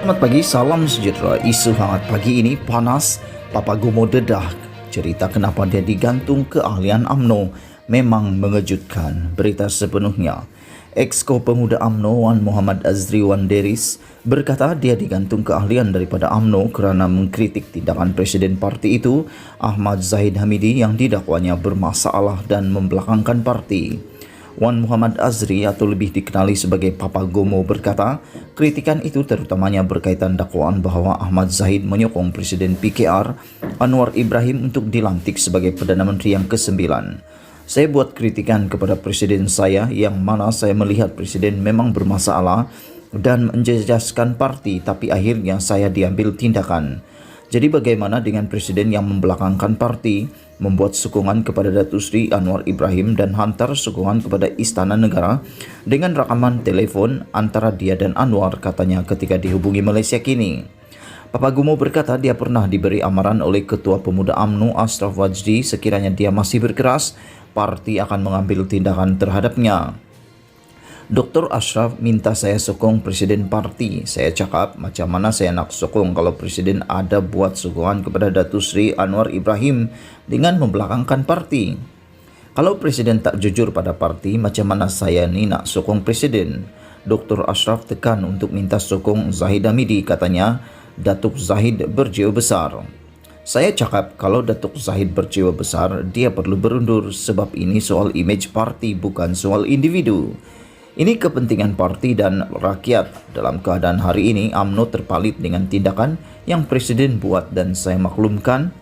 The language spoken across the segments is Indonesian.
Selamat pagi, salam sejahtera. Isu hangat pagi ini panas, Papa Gumo dedah. Cerita kenapa dia digantung keahlian UMNO memang mengejutkan. Berita sepenuhnya. Exco Pemuda UMNO Wan Muhammad Azri Wan Deris berkata dia digantung keahlian daripada UMNO kerana mengkritik tindakan Presiden parti itu, Ahmad Zahid Hamidi, yang didakwanya bermasalah dan membelakangkan parti. Wan Muhammad Azri atau lebih dikenali sebagai Papa Gumo berkata, kritikan itu terutamanya berkaitan dakwaan bahawa Ahmad Zahid menyokong Presiden PKR Anwar Ibrahim untuk dilantik sebagai Perdana Menteri yang ke-9. Saya buat kritikan kepada Presiden saya yang mana saya melihat Presiden memang bermasalah dan menjejaskan parti, tapi akhirnya saya diambil tindakan. Jadi bagaimana dengan Presiden yang membelakangkan parti, membuat sokongan kepada Datuk Seri Anwar Ibrahim dan hantar sokongan kepada Istana Negara dengan rakaman telefon antara dia dan Anwar, katanya ketika dihubungi Malaysia Kini. Papa Gumo berkata dia pernah diberi amaran oleh Ketua Pemuda UMNO Ashraf Wajdi sekiranya dia masih berkeras, parti akan mengambil tindakan terhadapnya. Dr. Ashraf minta saya sokong Presiden parti. Saya cakap macam mana saya nak sokong kalau Presiden ada buat sokongan kepada Datuk Seri Anwar Ibrahim dengan membelakangkan parti. Kalau Presiden tak jujur pada parti, macam mana saya ni nak sokong Presiden? Dr. Ashraf tekan untuk minta sokong Zahid Hamidi, katanya Datuk Zahid berjiwa besar. Saya cakap kalau Datuk Zahid berjiwa besar, dia perlu berundur sebab ini soal imej parti bukan soal individu. Ini kepentingan parti dan rakyat. Dalam keadaan hari ini, UMNO terpalit dengan tindakan yang Presiden buat dan saya maklumkan.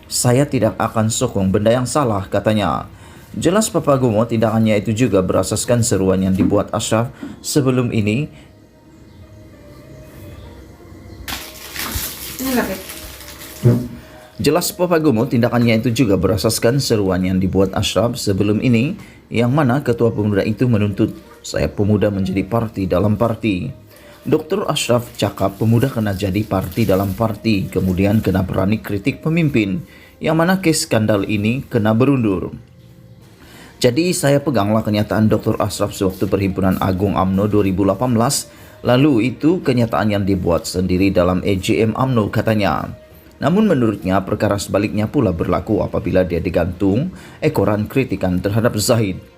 Saya tidak akan sokong benda yang salah, katanya. Jelas Papa Gumo tindakannya itu juga berasaskan seruan yang dibuat Ashraf sebelum ini. Jelas Papa Gumo tindakannya itu juga berasaskan seruan yang dibuat Ashraf sebelum ini, yang mana Ketua Pemuda itu menuntut saya pemuda menjadi parti dalam parti. Dr. Ashraf cakap pemuda kena jadi parti dalam parti, kemudian kena berani kritik pemimpin, yang mana kes skandal ini kena berundur. Jadi saya peganglah kenyataan Dr. Ashraf sewaktu Perhimpunan Agung UMNO 2018, lalu itu kenyataan yang dibuat sendiri dalam AGM UMNO, katanya. Namun menurutnya perkara sebaliknya pula berlaku apabila dia digantung ekoran kritikan terhadap Zahid.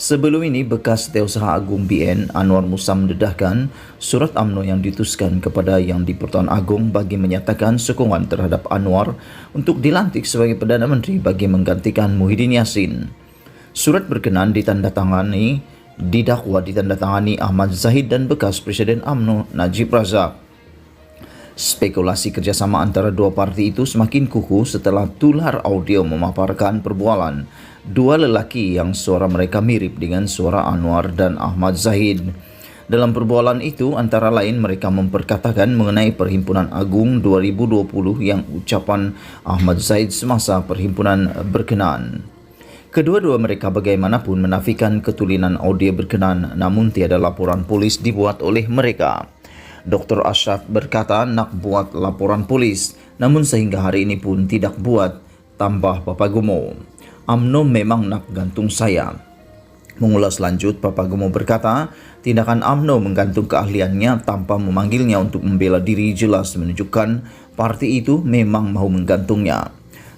Sebelum ini, bekas Setiausaha Agung BN Anwar Musa mendedahkan surat UMNO yang dituliskan kepada Yang di-Pertuan Agong bagi menyatakan sokongan terhadap Anwar untuk dilantik sebagai Perdana Menteri bagi menggantikan Muhyiddin Yassin. Surat berkenan didakwa ditandatangani Ahmad Zahid dan bekas Presiden UMNO Najib Razak. Spekulasi kerjasama antara dua parti itu semakin kukuh setelah tular audio memaparkan perbualan dua lelaki yang suara mereka mirip dengan suara Anwar dan Ahmad Zahid. Dalam perbualan itu, antara lain mereka memperkatakan mengenai Perhimpunan Agung 2020 yang ucapan Ahmad Zahid semasa perhimpunan berkenan. Kedua-dua mereka bagaimanapun menafikan ketulinan audio berkenan, namun tiada laporan polis dibuat oleh mereka. Dr. Ashraf berkata nak buat laporan polis, namun sehingga hari ini pun tidak buat, tambah Papa Gumo. UMNO memang nak gantung saya. Mengulas lanjut, Papa Gumo berkata, tindakan UMNO menggantung keahliannya tanpa memanggilnya untuk membela diri jelas menunjukkan parti itu memang mahu menggantungnya.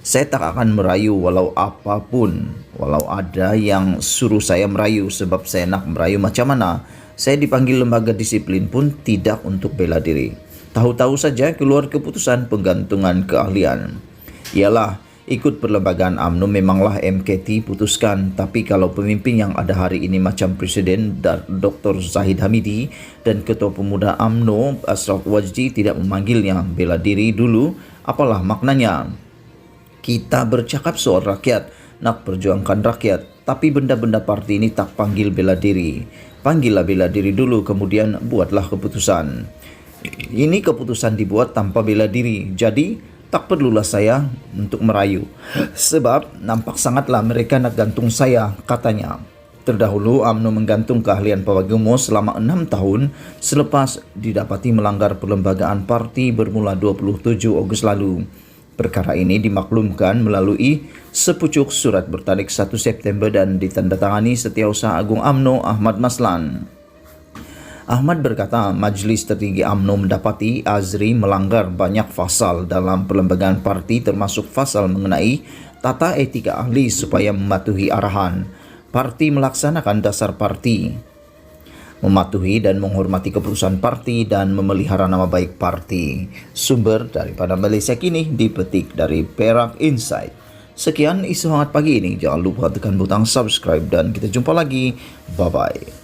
Saya tak akan merayu walau apapun, walau ada yang suruh saya merayu sebab saya nak merayu macam mana. Saya dipanggil lembaga disiplin pun tidak untuk bela diri. Tahu-tahu saja keluar keputusan penggantungan keahlian. Ialah, ikut perlembagaan UMNO memanglah MKT putuskan, tapi kalau pemimpin yang ada hari ini macam Presiden Dr. Zahid Hamidi dan Ketua Pemuda UMNO Ashraf Wajdi tidak memanggilnya bela diri dulu, apalah maknanya? Kita bercakap soal rakyat, nak perjuangkan rakyat, tapi benda-benda parti ini tak panggil bela diri. Panggillah bela diri dulu, kemudian buatlah keputusan. Ini keputusan dibuat tanpa bela diri, jadi tak perlulah saya untuk merayu. Sebab nampak sangatlah mereka nak gantung saya, katanya. Terdahulu UMNO menggantung keahlian Papa Gumo selama 6 tahun selepas didapati melanggar perlembagaan parti bermula 27 Ogos lalu. Perkara ini dimaklumkan melalui sepucuk surat bertarikh 1 September dan ditandatangani Setiausaha Agung UMNO Ahmad Maslan. Ahmad berkata Majlis Tertinggi UMNO mendapati Azri melanggar banyak fasal dalam perlembagaan parti termasuk fasal mengenai tata etika ahli supaya mematuhi arahan parti melaksanakan dasar parti, mematuhi dan menghormati keputusan parti dan memelihara nama baik parti. Sumber daripada Malaysia Kini dipetik dari Perak Insight. Sekian isu hangat pagi ini. Jangan lupa tekan butang subscribe dan kita jumpa lagi. Bye-bye.